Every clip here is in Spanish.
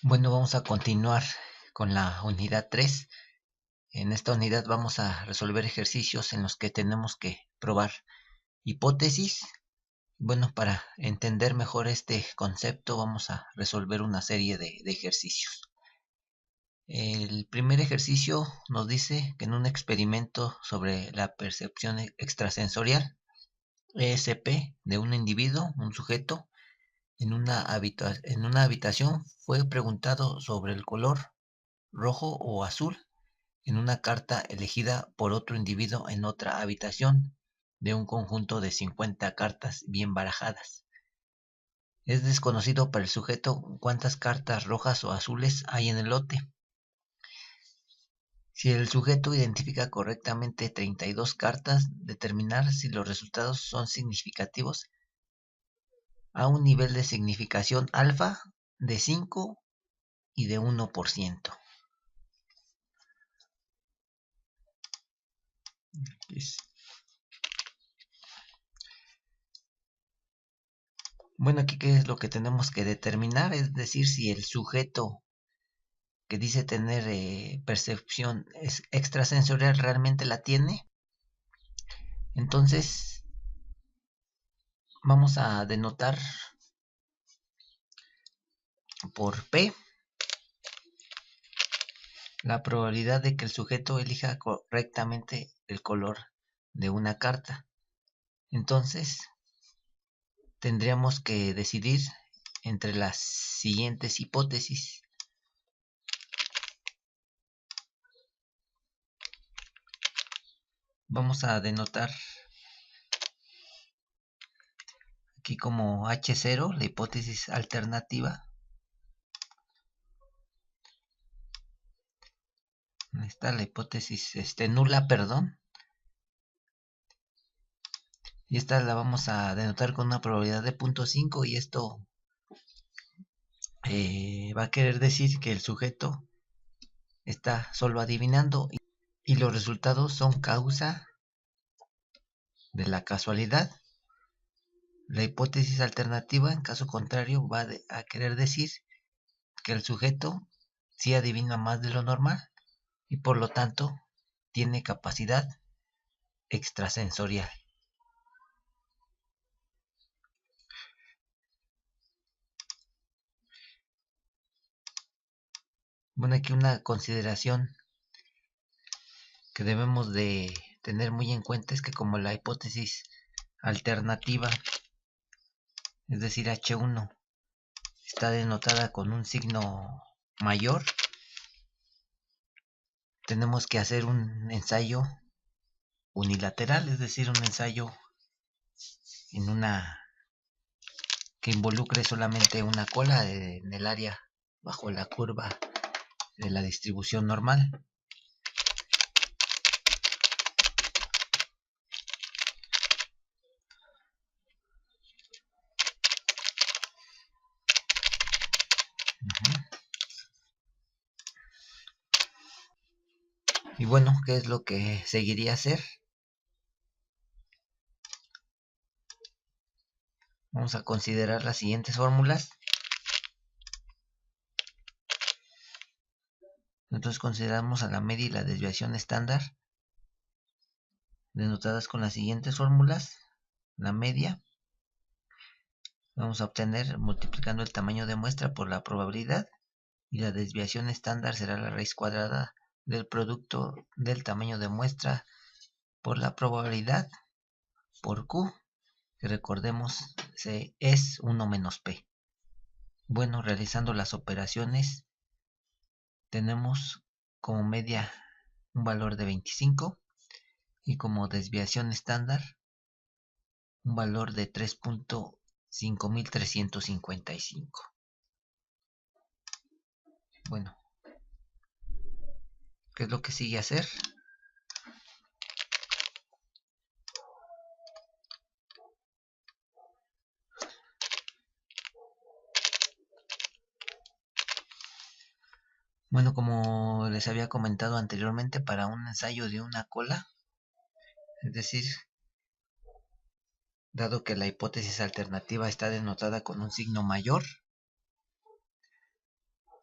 Bueno, vamos a continuar con la unidad 3. En esta unidad vamos a resolver ejercicios en los que tenemos que probar hipótesis. Bueno, para entender mejor este concepto vamos a resolver una serie de ejercicios. El primer ejercicio nos dice que en un experimento sobre la percepción extrasensorial, ESP, de un individuo, un sujeto, en una habitación fue preguntado sobre el color rojo o azul en una carta elegida por otro individuo en otra habitación de un conjunto de 50 cartas bien barajadas. Es desconocido para el sujeto cuántas cartas rojas o azules hay en el lote. Si el sujeto identifica correctamente 32 cartas, determinar si los resultados son significativos a un nivel de significación alfa de 5 y de 1%. Bueno, aquí qué es lo que tenemos que determinar, es decir, si el sujeto que dice tener percepción extrasensorial realmente la tiene. Entonces vamos a denotar por P la probabilidad de que el sujeto elija correctamente el color de una carta. Entonces tendríamos que decidir entre las siguientes hipótesis. Vamos a denotar aquí como H0, la hipótesis alternativa. Está la hipótesis nula, perdón. Y esta la vamos a denotar con una probabilidad de 0.5 y esto va a querer decir que el sujeto está solo adivinando y los resultados son causa de la casualidad. La hipótesis alternativa, en caso contrario, va a querer decir que el sujeto sí adivina más de lo normal y por lo tanto tiene capacidad extrasensorial. Bueno, aquí una consideración que debemos de tener muy en cuenta es que como la hipótesis alternativa, es decir H1, está denotada con un signo mayor, tenemos que hacer un ensayo unilateral, es decir, un ensayo en una que involucre solamente una cola en el área bajo la curva de la distribución normal. Y bueno, ¿qué es lo que seguiría a hacer? Vamos a considerar las siguientes fórmulas. Entonces consideramos a la media y la desviación estándar, denotadas con las siguientes fórmulas. La media vamos a obtener multiplicando el tamaño de muestra por la probabilidad y la desviación estándar será la raíz cuadrada del producto del tamaño de muestra por la probabilidad por Q, que recordemos es 1 menos P. Bueno, realizando las operaciones tenemos como media un valor de 25 y como desviación estándar un valor de 3.5355. Bueno, ¿qué es lo que sigue hacer? Bueno, como les había comentado anteriormente, para un ensayo de una cola, es decir, dado que la hipótesis alternativa está denotada con un signo mayor,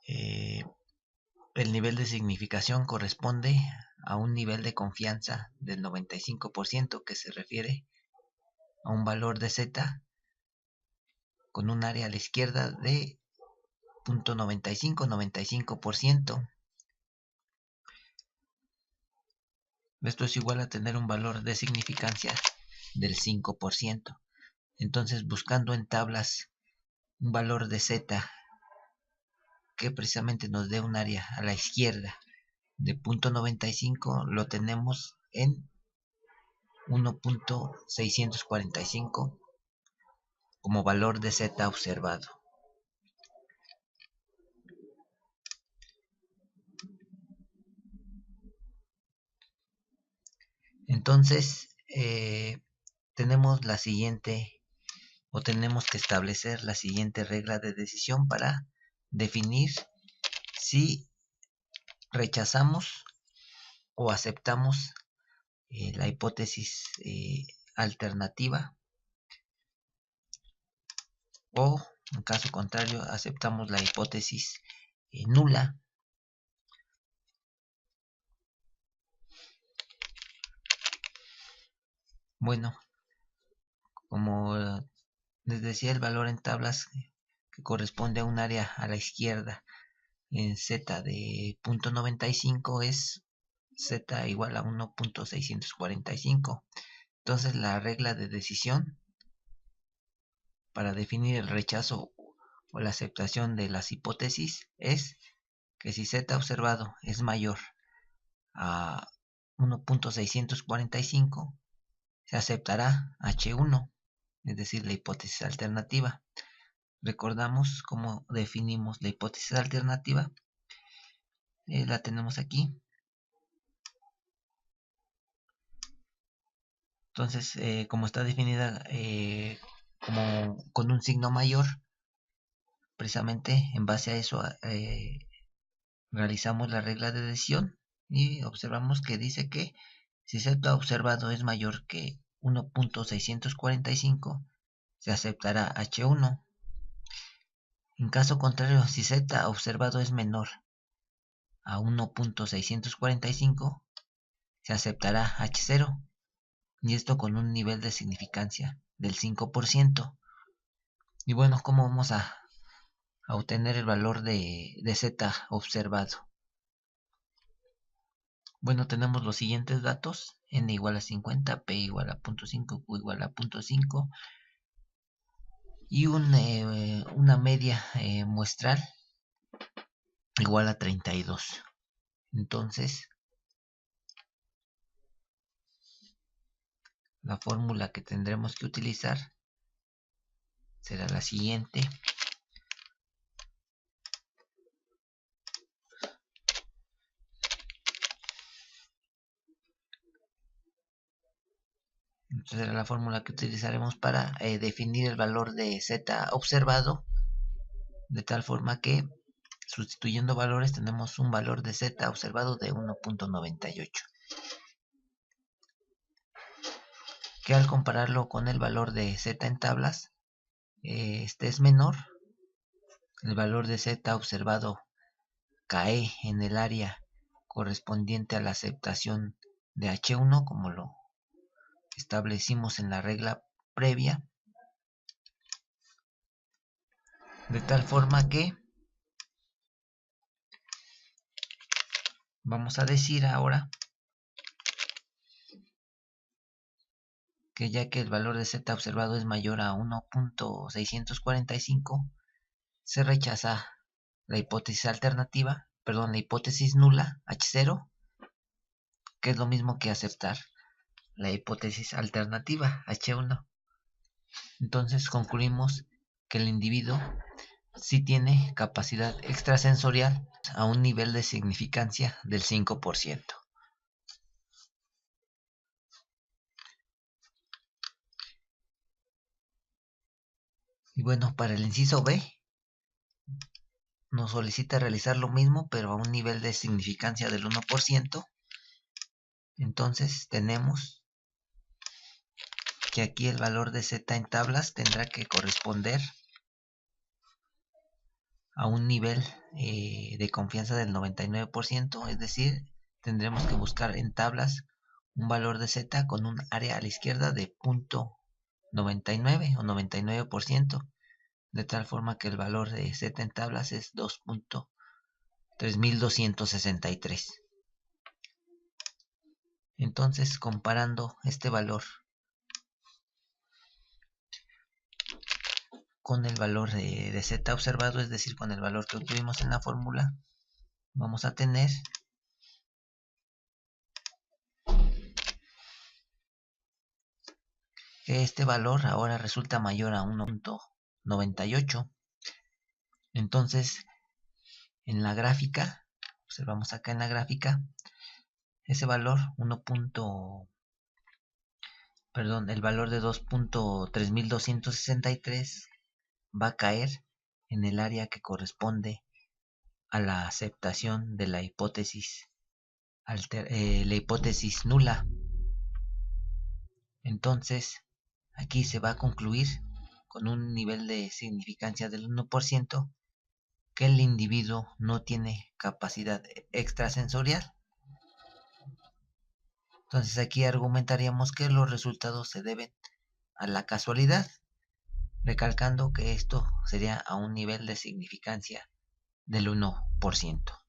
el nivel de significación corresponde a un nivel de confianza del 95%, que se refiere a un valor de z con un área a la izquierda de 0.95. Esto es igual a tener un valor de significancia del 5%. Entonces, buscando en tablas un valor de z que precisamente nos dé un área a la izquierda de 0.95, lo tenemos en 1.645 como valor de z observado. Entonces, tenemos la siguiente, o tenemos que establecer la siguiente regla de decisión para definir si rechazamos o aceptamos la hipótesis alternativa, o en caso contrario aceptamos la hipótesis nula. Bueno, como les decía, el valor en tablas que corresponde a un área a la izquierda en z de 0.95 es z igual a 1.645. Entonces la regla de decisión para definir el rechazo o la aceptación de las hipótesis es que si z observado es mayor a 1.645, se aceptará H1, es decir, la hipótesis alternativa. Recordamos cómo definimos la hipótesis alternativa. La tenemos aquí. Entonces, como está definida como con un signo mayor, precisamente en base a eso realizamos la regla de decisión y observamos que dice que si z observado es mayor que 1.645, se aceptará H1. En caso contrario, si z observado es menor a 1.645, se aceptará H0, y esto con un nivel de significancia del 5%. Y bueno, ¿cómo vamos a obtener el valor de z observado? Bueno, tenemos los siguientes datos: n igual a 50, p igual a 0.5, q igual a 0.5 y una media muestral igual a 32. Entonces, la fórmula que tendremos que utilizar será la siguiente. Entonces será la fórmula que utilizaremos para definir el valor de z observado, de tal forma que sustituyendo valores tenemos un valor de z observado de 1.98, que al compararlo con el valor de z en tablas, este es menor. El valor de z observado cae en el área correspondiente a la aceptación de H1, como lo establecimos en la regla previa, de tal forma que vamos a decir ahora que ya que el valor de z observado es mayor a 1.645, se rechaza la hipótesis alternativa, perdón, la hipótesis nula, H0, que es lo mismo que aceptar la hipótesis alternativa, H1. Entonces concluimos que el individuo sí tiene capacidad extrasensorial a un nivel de significancia del 5%. Y bueno, para el inciso B, nos solicita realizar lo mismo, pero a un nivel de significancia del 1%. Entonces tenemos que aquí el valor de z en tablas tendrá que corresponder a un nivel de confianza del 99%, es decir, tendremos que buscar en tablas un valor de z con un área a la izquierda de 0.99 o 99%, de tal forma que el valor de z en tablas es 2.3263. Entonces, comparando este valor con el valor de z observado, es decir, con el valor que obtuvimos en la fórmula, vamos a tener que este valor ahora resulta mayor a 1.98. Entonces, en la gráfica, observamos acá en la gráfica, ese valor el valor de 2.3263 va a caer en el área que corresponde a la aceptación de la hipótesis nula. Entonces, aquí se va a concluir con un nivel de significancia del 1% que el individuo no tiene capacidad extrasensorial. Entonces aquí argumentaríamos que los resultados se deben a la casualidad, recalcando que esto sería a un nivel de significancia del 1%.